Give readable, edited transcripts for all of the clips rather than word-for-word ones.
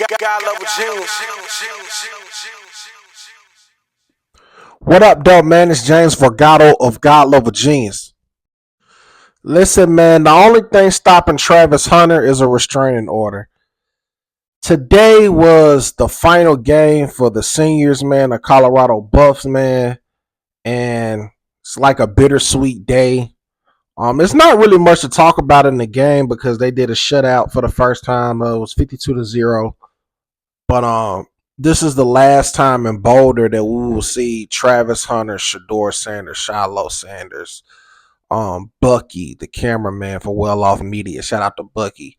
God level genius. What up, though, man? It's James Vergato of God Level Genius. Listen, man, the only thing stopping Travis Hunter is a restraining order. Today was the final game for the seniors, man, the Colorado Buffs, man, and it's like a bittersweet day. It's not really much to talk about in the game because they did a shutout for the first time. It was 52-0. But this is the last time in Boulder that we will see Travis Hunter, Shador Sanders, Shiloh Sanders, Bucky, the cameraman for Well Off Media. Shout out to Bucky.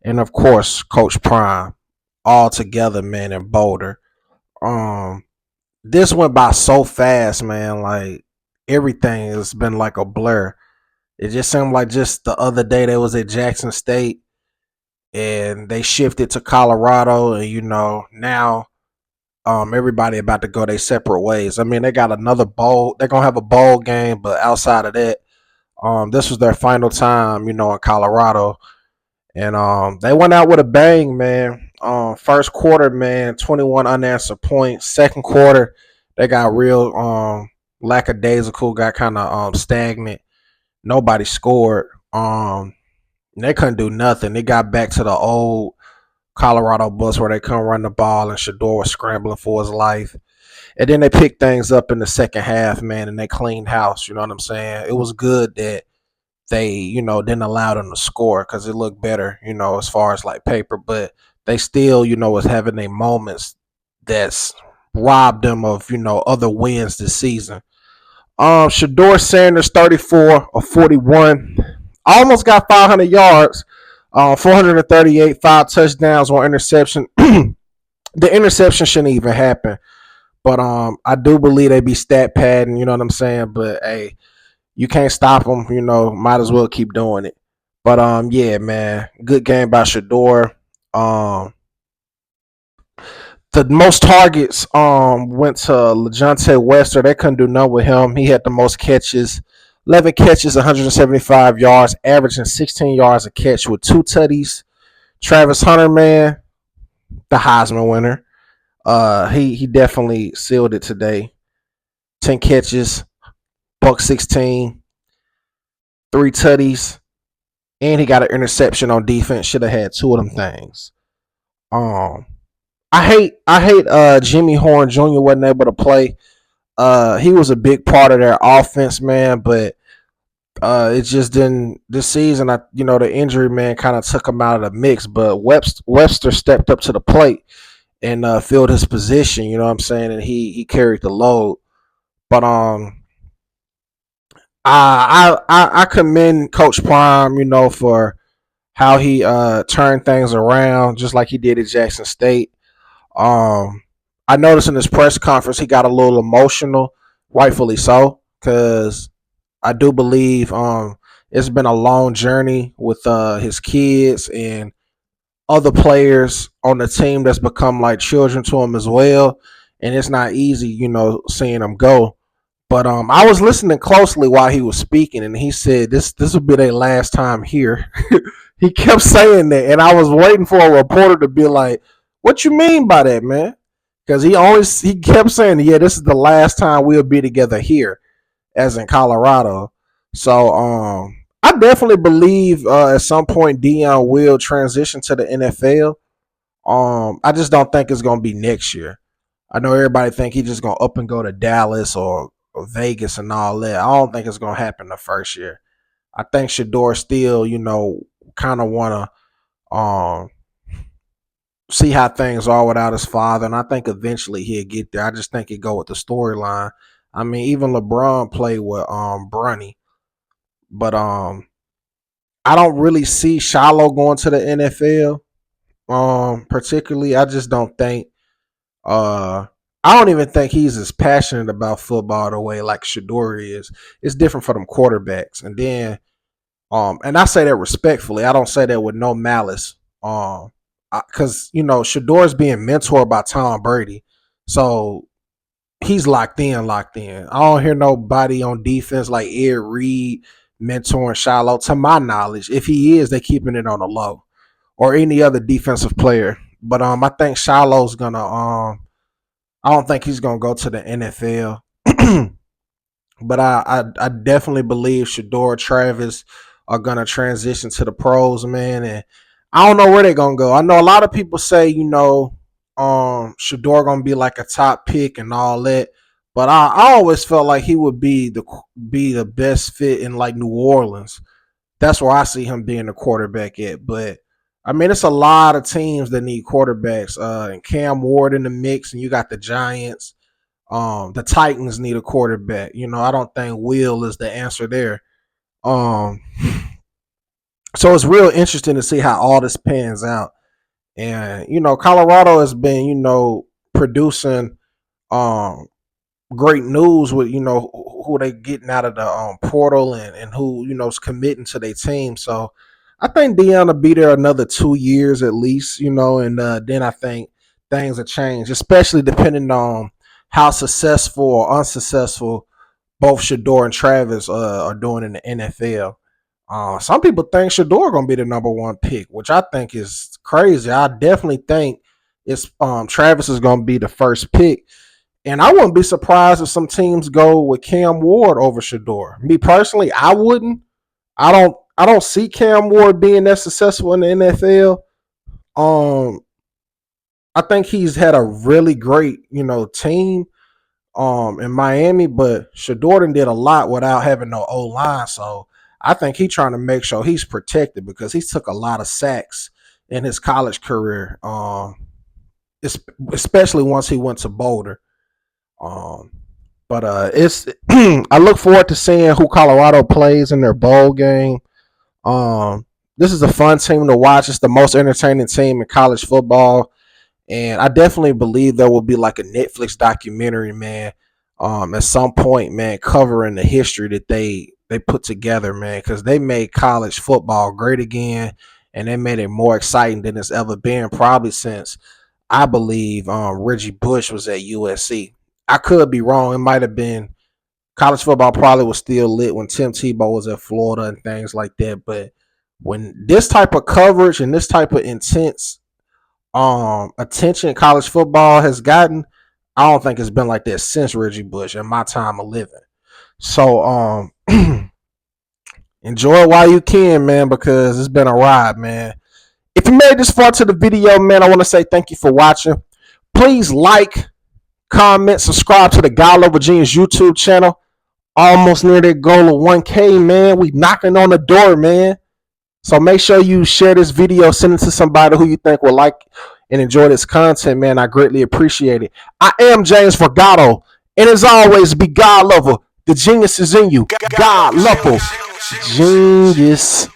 And of course, Coach Prime. All together, man, in Boulder. Um, this went by so fast, man. Like everything has been like a blur. It just seemed like just the other day they was at Jackson State and they shifted to Colorado, and now everybody about to go their separate ways. I mean, they got another bowl. They're gonna have a bowl game, but outside of that, this was their final time, in Colorado, and they went out with a bang, man. First quarter, man, 21 unanswered points. Second quarter, they got real lackadaisical, got kind of stagnant. Nobody scored. They couldn't do nothing. They got back to the old Colorado bus where they couldn't run the ball and Shador was scrambling for his life. And then they picked things up in the second half, man, and they cleaned house. You know what I'm saying? It was good that they, didn't allow them to score because it looked better, as far as like paper. But they still, was having their moments that's robbed them of, other wins this season. Shador Sanders, 34 of 41. Almost got 500 yards, 438, 5 touchdowns, 1 interception. The interception shouldn't even happen. But I do believe they be stat padding, you know what I'm saying? But hey, you can't stop them, might as well keep doing it. But yeah, man, good game by Shador. The most targets went to LeJounte Wester. They couldn't do none with him. He had the most catches. 11 catches, 175 yards, averaging 16 yards a catch with 2 tutties. Travis Hunter, man, the Heisman winner. He definitely sealed it today. 10 catches, buck 16, 3 tutties, and he got an interception on defense. Should have had 2 of them things. I hate Jimmy Horn Jr. wasn't able to play. He was a big part of their offense, man, but it just didn't this season. The injury, man, kind of took him out of the mix. But Webster stepped up to the plate and filled his position. You know what I'm saying? And he carried the load. But I commend Coach Prime, for how he turned things around, just like he did at Jackson State. I noticed in his press conference he got a little emotional, rightfully so, because I do believe it's been a long journey with his kids and other players on the team that's become like children to him as well, and it's not easy, seeing them go. But I was listening closely while he was speaking, and he said this will be their last time here. He kept saying that, and I was waiting for a reporter to be like, "What you mean by that, man?" Because he kept saying, "Yeah, this is the last time we'll be together here, as in Colorado." So I definitely believe at some point Dion will transition to the NFL. I just don't think it's gonna be next year. I know everybody think he's just gonna up and go to Dallas or Vegas and all that. I don't think it's gonna happen the first year. I think Shador still, kind of want to see how things are without his father, and I think eventually he'll get there. I just think he go with the storyline. I mean, even LeBron played with Bronny, but I don't really see Shiloh going to the NFL. Particularly, I just don't think. I don't even think he's as passionate about football the way like Shador is. It's different for them quarterbacks, and then and I say that respectfully. I don't say that with no malice. Because Shador's being mentored by Tom Brady, so he's locked in, locked in. I don't hear nobody on defense like Ed Reed mentoring Shiloh. To my knowledge, if he is, they keeping it on the low, or any other defensive player But I think Shiloh's gonna I don't think he's gonna go to the NFL. But I definitely believe Shador Travis are gonna transition to the pros, man. And I don't know where they're gonna go. I know a lot of people say, Shador gonna be like a top pick and all that. But I always felt like he would be the best fit in like New Orleans. That's where I see him being the quarterback at. But I mean, it's a lot of teams that need quarterbacks. And Cam Ward in the mix, and you got the Giants. The Titans need a quarterback. I don't think Will is the answer there. Um, so it's real interesting to see how all this pans out. And Colorado has been producing um great news with who they getting out of the portal and who is committing to their team. So I think Deion will be there another 2 years at least. And then I think things will change, especially depending on how successful or unsuccessful both Shador and Travis are doing in the NFL. Some people think Shador gonna be the number one pick, which I think is crazy. I definitely think it's Travis is gonna be the first pick, and I wouldn't be surprised if some teams go with Cam Ward over Shador. Me personally, I wouldn't. I don't see Cam Ward being that successful in the NFL. Um, I think he's had a really great team in Miami, but Shador did a lot without having no O line. So I think he's trying to make sure he's protected because he took a lot of sacks in his college career. Especially once he went to Boulder. Um, but it's I look forward to seeing who Colorado plays in their bowl game. This is a fun team to watch. It's the most entertaining team in college football. And I definitely believe there will be like a Netflix documentary, man, at some point, man, covering the history that they put together, man, because they made college football great again, and they made it more exciting than it's ever been, probably since I believe Reggie Bush was at USC. I could be wrong. It might have been college football probably was still lit when Tim Tebow was at Florida and things like that. But when this type of coverage and this type of intense attention college football has gotten, I don't think it's been like that since Reggie Bush in my time of living. So enjoy it while you can, man, because it's been a ride, man. If you made this far to the video, man, I want to say thank you for watching. Please like, comment, subscribe to the God Level Genius YouTube channel. Almost near that goal of 1K, man. We knocking on the door, man. So make sure you share this video, send it to somebody who you think will like and enjoy this content, man. I greatly appreciate it. I am James Vergato, and as always, be God level. The genius is in you. God level genius.